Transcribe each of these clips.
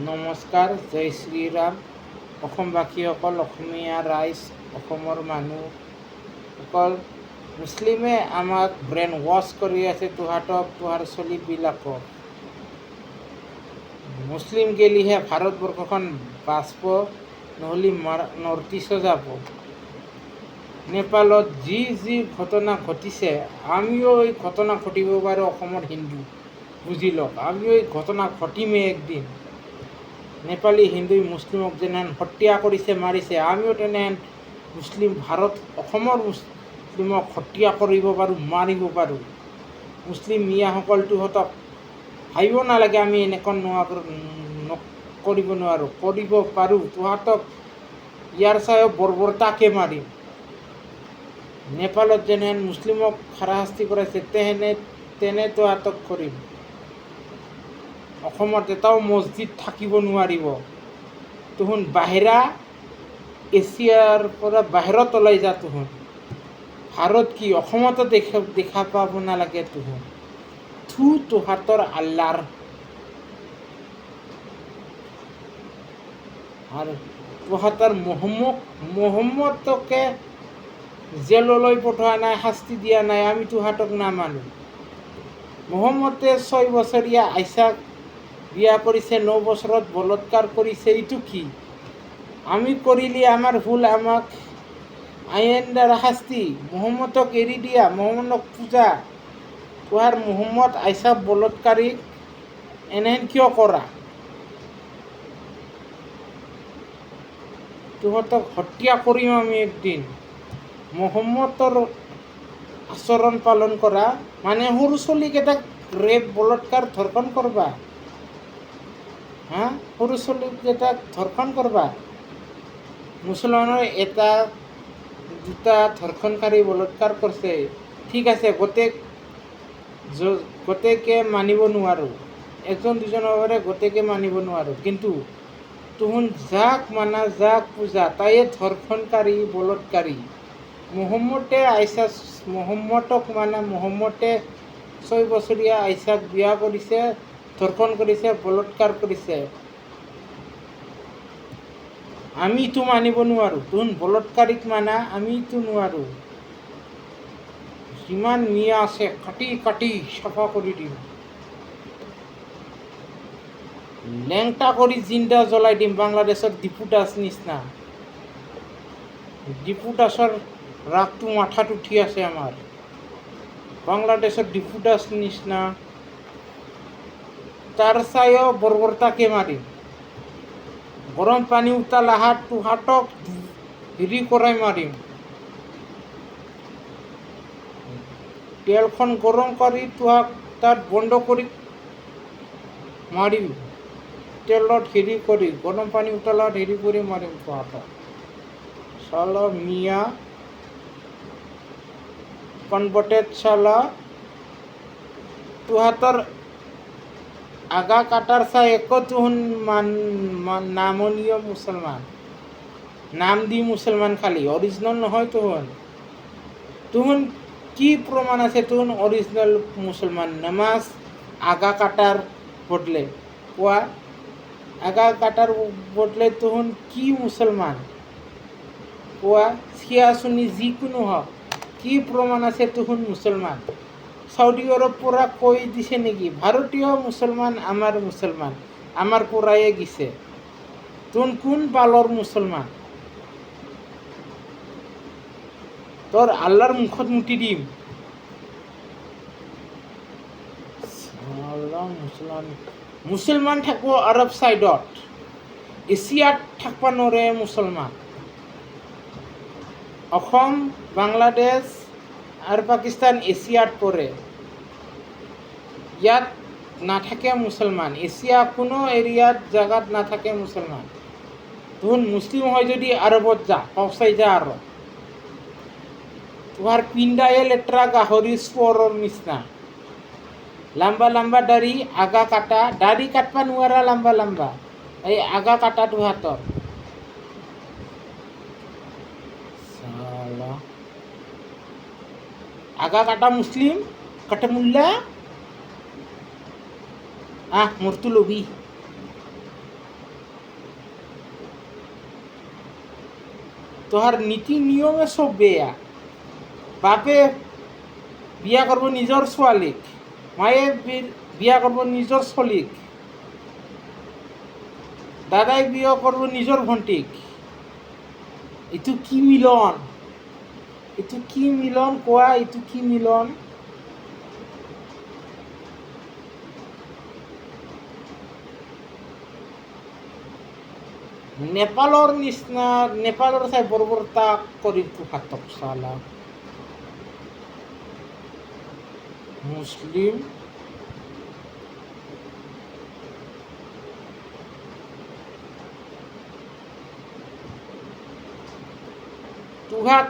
নমস্কাৰ, জয় শ্ৰীৰাম। অসমবাসীসকল, অসমীয়া ৰাইজ, অসমৰ মানুহসকল, মুছলিমে আমাক ব্ৰেইন ৱাছ কৰি আছে তোহাৰ চলিবিলাকক। মুছলিম গেলিহে ভাৰতবৰ্ষখন বাচব, নহ'লে নৰ্থ ইষ্ট যাব। নেপালত যি ঘটনা ঘটিছে, আমিও এই ঘটনা ঘটিব পাৰোঁ। অসমৰ হিন্দু বুজি লওক, আমিও এই ঘটনা ঘটিমেই একদিন। নেপালী হিন্দুই মুছলিমক যেনেহেন হত্যা কৰিছে, মাৰিছে, আমিও তেনেহেন অসমৰ মুছলিমক হত্যা কৰিব পাৰোঁ, মাৰিব পাৰোঁ। মুছলিম মিয়াসকলটোহঁতক ভাবিব নালাগে আমি এনেকুৱা কৰিব নোৱাৰোঁ, কৰিব পাৰোঁ। তোহঁতক ইয়াৰ চাইও বৰ্বৰতাকে মাৰিম। নেপালত যেনেহেন মুছলিমক হাৰাশাস্তি কৰাইছে, তেনে তোহঁতক কৰিম। অসমত এটাও মছজিদ থাকিব নোৱাৰিব। তোহোন বাহিৰা এছিয়াৰ পৰা বাহিৰত ওলাই যা। তোহোন ভাৰত কি অসমতো দেখা পাব নালাগে। তোহাঁতৰ আল্লাৰ আৰু তোহাঁতৰ মহম্মদকে জেললৈ পঠোৱা নাই, শাস্তি দিয়া নাই, আমি তোহাঁতক নামানো। মহম্মদে 6 বছৰীয়া আইচাক বিয়া কৰিছে, 9 বছৰত বলৎকাৰ কৰিছে। এইটো কি? আমি কৰিলে আমাৰ ভুল, আমাক আইন দ্বাৰা শাস্তি। মহম্মদক এৰি দিয়া, মহম্মদক পূজা। তোহাৰ মহম্মদ আইচা বলৎকাৰীক এনেহেন কিয় কৰা? তোহঁতক হত্যা কৰিম আমি একদিন। মহম্মদৰ আচৰণ পালন কৰা মানে সৰু ছোৱালীকেইটাক ৰেপ বলৎকাৰ ধৰ্ষণ কৰবা। সৰু ছোৱালীকেইটাক ধৰ্ষণ কৰবা। মুছলমানৰ 1-2 ধৰ্ষণকাৰী বলৎকাৰ কৰিছে, ঠিক আছে, গোটেইকে মানিব নোৱাৰোঁ। 1-2জনৰ বাবে গোটেইকে মানিব নোৱাৰোঁ, কিন্তু তোহোন যাক মানা, যাক পূজা, তায়ে ধৰ্ষণকাৰী, বলৎকাৰী। মহম্মদক মানে মহম্মদে 6 বছৰীয়া আইচাক বিয়া কৰিছে, ধৰ্ষণ কৰিছে, বলৎকাৰ কৰিছে। আমিতো মানিব নোৱাৰোঁ। তোহোন বলৎকাৰীক মানা, আমিতো নোৱাৰোঁ। যিমান মিয়া আছে কাটি চাফা কৰি দিম। লেংটা কৰি জিন্দা জ্বলাই দিম। বাংলাদেশৰ ডিপু দাস নিচিনা। ডিপু দাসৰ ৰাগটো মাথাত উঠি আছে আমাৰ। বাংলাদেশৰ ডিপু দাস নিচিনা তাৰ চাইও বৰ্বৰতাকে মাৰিম। গৰম পানী উতাল আহাত তোহাঁতক হেৰি কৰাই মাৰিম। তেলখন গৰম কৰি তাত বন্ধ কৰি মাৰিম। তেলত হেৰি কৰি, গৰম পানী উতলাত হেৰি কৰি মাৰিম তোহাঁতক। চালা মিয়া কনভাৰ্টেড চালা। তোহাঁতৰ আগা কাটাৰ চাই একো তোহোন নামনীয় মুছলমান। নাম দি মুছলমান, খালি অৰিজিনেল নহয়। তোহোন কি প্ৰমাণ আছে তোহোন অৰিজিনেল মুছলমান? নামাজ আগা কাটাৰ বদলে কোৱা। আগা কাটাৰ বদলে তোহোন কি মুছলমান কোৱা? চিয়া সুন্নি যিকোনো হওক, কি প্ৰমাণ আছে তোহোন মুছলমান? চাউদি আৰব পৰা কৈ দিছে নেকি? ভাৰতীয় মুছলমান আমাৰ মুছলমান, আমাৰ পৰায়ে গিছে। তোন কোন বালৰ মুছলমান? তোৰ আল্লাহৰ মুখত মুতি দিম। মুছলমান থাকিব আৰব চাইডত, এছিয়াত থাকিব নোৱাৰে মুছলমান। অসম, বাংলাদেশ আৰু পাকিস্তান এছিয়াত পৰে। ইয়াত নাথাকে মুছলমান। এছিয়া কোনো এৰিয়াত জেগাত নাথাকে মুছলমান। তোহোন মুছলিম হয় যদি আৰবত যা, পচাই যা আৰব। তোহাৰ পিণ্ডায়ে লেতেৰা গাহৰি স্পৰৰ নিচিনা। লাম্বা দাড়ি, আগা কাটা। দাড়ি কাটবা নোৱাৰা লাম্বা, এই আগা কাটা তোহাঁতৰ। আগা কাটা মুছলিম, কাটামুল্লা। মোৰটো লবি। তোহাৰ নীতি নিয়মে সব বেয়া। বাপে বিয়া কৰব নিজৰ ছোৱালীক, মায়ে বিয়া কৰব নিজৰ চলিক, দাদাই বিয়া কৰব নিজৰ ভণ্টিক। এইটো কি মিলন? এইটো কি মিলন কোৱা? এইটো কি মিলন? নেপালৰ নিচিনা, নেপালৰ চাই বৰ্বৰতা কৰি হাতক চালা মুছলিম তোহাক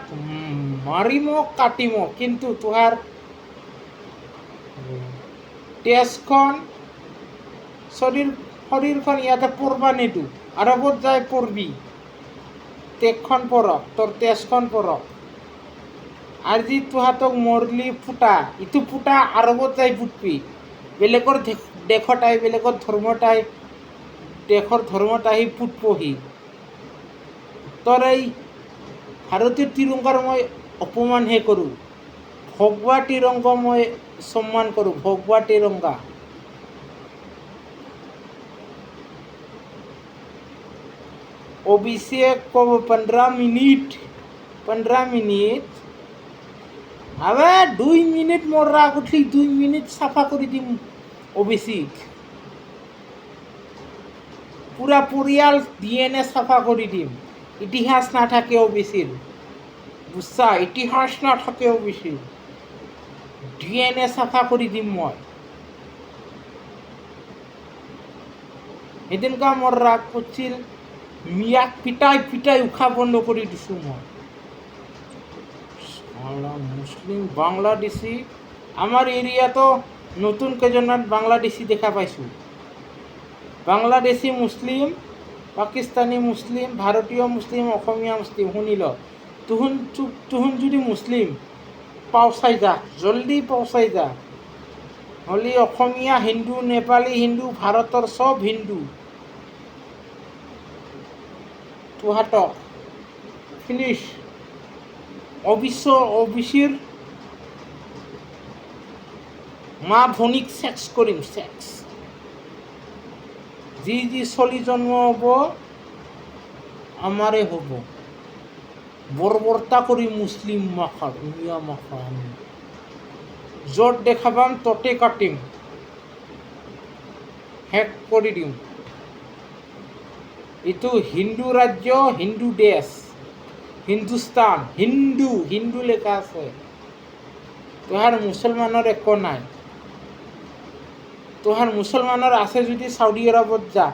মাৰিম কাটিম, কিন্তু তোহাৰ তেজখন শৰীৰখন ইয়াতে পৰবা নিদো। আৰবত যাই পৰবি, তেজখন পৰক, তোৰ তেজখন পৰক। আজি তোহাতক মৰলি ফুটা, ইটো ফুটা আৰবত যাই ফুটবি। বেলেগৰ দেশত আহি, বেলেগৰ ধৰ্মত আহি, দেশৰ ধৰ্মত আহি ফুটবহি। তোৰ এই ভাৰতীয় তিৰংগাৰ মই অপমানহে কৰোঁ, ভগৱা তিৰংগা মই সন্মান কৰোঁ, ভগৱা তিৰংগা। অভিষেক ক'ব 15 মিনিট, আবে 2 মিনিট মোৰ ৰাগ উঠলি, 2 মিনিট চাফা কৰি দিম অভিষেক। পুৰা পৰিয়াল DNA চাফা কৰি দিম। ইতিহাস নাথাকে অভিষেক, বুঝছা? ইতিহাস নাথাকে অভিষেক, DNA চাফা কৰি দিম মই। সেদিনকা মোৰ ৰাগ উঠিছিল, মিয়াক পিটাই উশাহ বন্ধ কৰি দিছোঁ মই। মুছলিম বাংলাদেশী, আমাৰ এৰিয়াতো নতুন কেইজনমান বাংলাদেশী দেখা পাইছোঁ। বাংলাদেশী মুছলিম, পাকিস্তানী মুছলিম, ভাৰতীয় মুছলিম, অসমীয়া মুছলিম। শুনি ল, তুহুন যদি মুছলিম পাওচাই যা, জলদি পাওচাই যা। হলি অসমীয়া হিন্দু, নেপালী হিন্দু, ভাৰতৰ চব হিন্দু তোহাতক ফিনিছ। অবিচিৰ মা ভনীক চেক্স কৰিম, চেক্স। যি চলি জন্ম হ'ব আমাৰে হ'ব। বৰ্বৰতা কৰি মুছলিম মাখাৰ, মিয়া মাখা আমি য'ত দেখা পাম ততে কাটিম, শেষ কৰি দিম। এইটো হিন্দু ৰাজ্য, হিন্দু দেশ, হিন্দুস্তান, হিন্দু লেখা আছে। তোহাৰ মুছলমানৰ একো নাই। তোহাৰ মুছলমানৰ আছে যদি চাউদি আৰবত যা,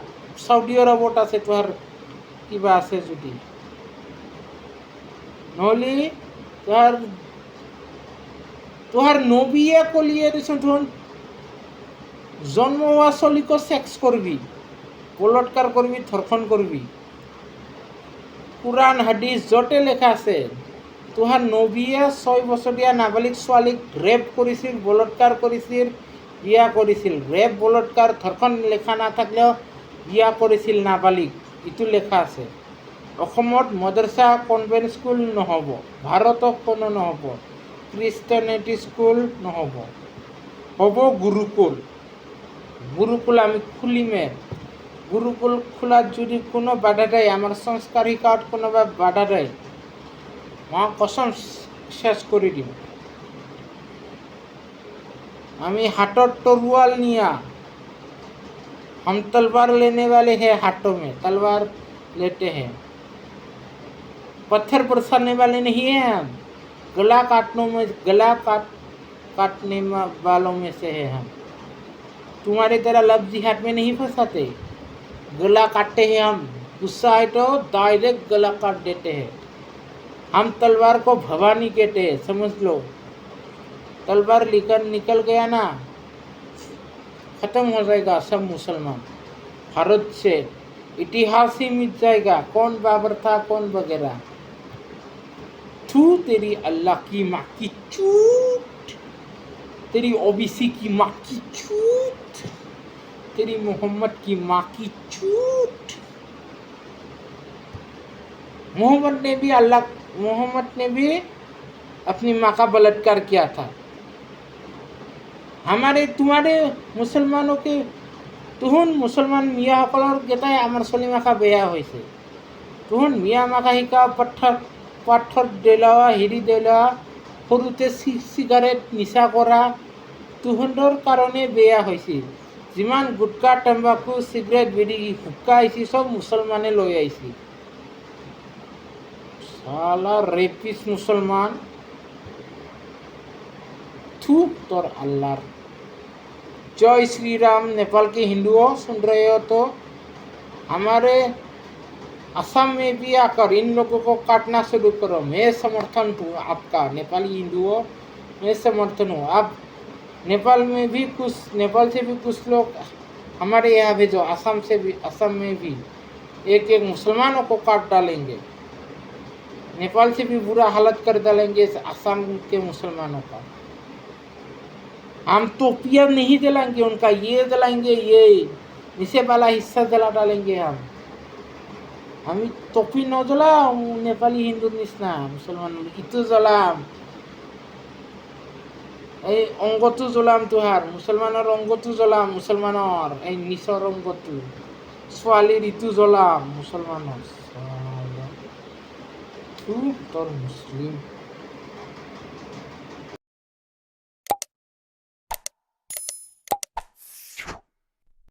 চাউদি আৰবত আছে তোহাৰ কিবা আছে যদি। নহ'লে তোহাৰ নবীয়ে কলিয়ে দেচোন, তোৰ জন্ম হোৱা চলিকো চেক্স কৰবি, বলৎকাৰ কৰবি, ধৰ্ষণ কৰবি। কুৰাণ হাদিছ য'তে লেখা আছে, তোহাৰ নবীয়ে 6 বছৰীয়া নাবালিক ছোৱালীক ৰেপ কৰিছিল, বলৎকাৰ কৰিছিল, বিয়া কৰিছিল। ৰেপ, বলৎকাৰ, ধৰ্ষণ লেখা নাথাকিলেও বিয়া কৰিছিল নাবালিক, এইটো লেখা আছে। অসমত মদৰছা কনভেণ্ট স্কুল নহ'ব, ভাৰতত কোনো নহ'ব, খ্ৰীষ্টানিটি স্কুল নহ'ব, হ'ব গুৰুকুল। গুৰুকুল আমি খুলিমে। গুৰুকুল খোলাত যদি কোনো বাধা দেয়, আমার সংস্কার শিকাত কোনোবা বাধা দেয়, মা কসম শেষ করে দিম। আমি हाथों तलवार निया, हम तलवार लेने वाले हैं, हाथों में तलवार लेते हैं, पत्थर बरसाने वाले नहीं हैं हम, गला काटने वालों में से है हम। तुम्हारे तरह लफ्ज़ हाथ में नहीं फंसाते, गला काटते हैं हम। गुस्सा है तो डायरेक्ट गला काट देते हैं। हम तलवार को भवानी कहते हैं, समझ लो। तलवार लेकर निकल गया ना, ख़त्म हो जाएगा सब मुसलमान भारत से, इतिहास ही मिट जाएगा कौन बाबर था कौन वगैरह। तू तेरी अल्लाह की माँ की चूत, तेरी ओबीसी की माँ की चूत, तेरी मोहम्मद की माँ की चूत। मोहम्मद ने भी अपनी माँ का बलात्कार किया था। तुम्हारे मुसलमानों के तुहुन मुसलमान मिया সকলৰ কেইটাই আমাৰ চলিমাখা বেয়া হৈছে। তুহুন মিয়া মাখা শিকা পাথৰ দেলাৱা হেৰি দেলাৱা সৰুতে চিগাৰেট নিচা কৰা তুহুনৰ কাৰণে বেয়া হৈছিল। যিমান গুটকা তাম্বাকু চিগাৰেট বিড়ি হুক্কা আহিছিল চব মুছলমানে লৈ আহিছিল। साला रेपिस मुसलमान थू तोर अल्लाह। जय श्री राम। नेपाल के हिंदुओं सुन रहे हो तो हमारे असम में भी आकर इन लोगों को काटना शुरू करो। मैं समर्थन हूँ आपका नेपाली हिंदुओं, मैं समर्थन हूँ। अब नेपाल से भी कुछ लोग हमारे यहाँ भेजो। असम में भी एक मुसलमानों को काट डालेंगे। नेपाल से भी बुरा हालत कर डालेंगे असम के मुसलमानों का। हम टोपियाँ नहीं जलाएंगे उनका, ये जलाएंगे, ये नीचे वाला हिस्सा जला डालेंगे हम टोपी न जलाम नेपाली हिंदू निचना मुसलमान इतो जलाम এই অংগটো জ্বলাম তোহাৰ মুছলমানৰ অংগটো জ্বলাম মুছলমানৰ এই নিচৰ অংগটো ছোৱালীৰ ইটো জ্বলাম মুছলমানৰ তোৰ মুছলিম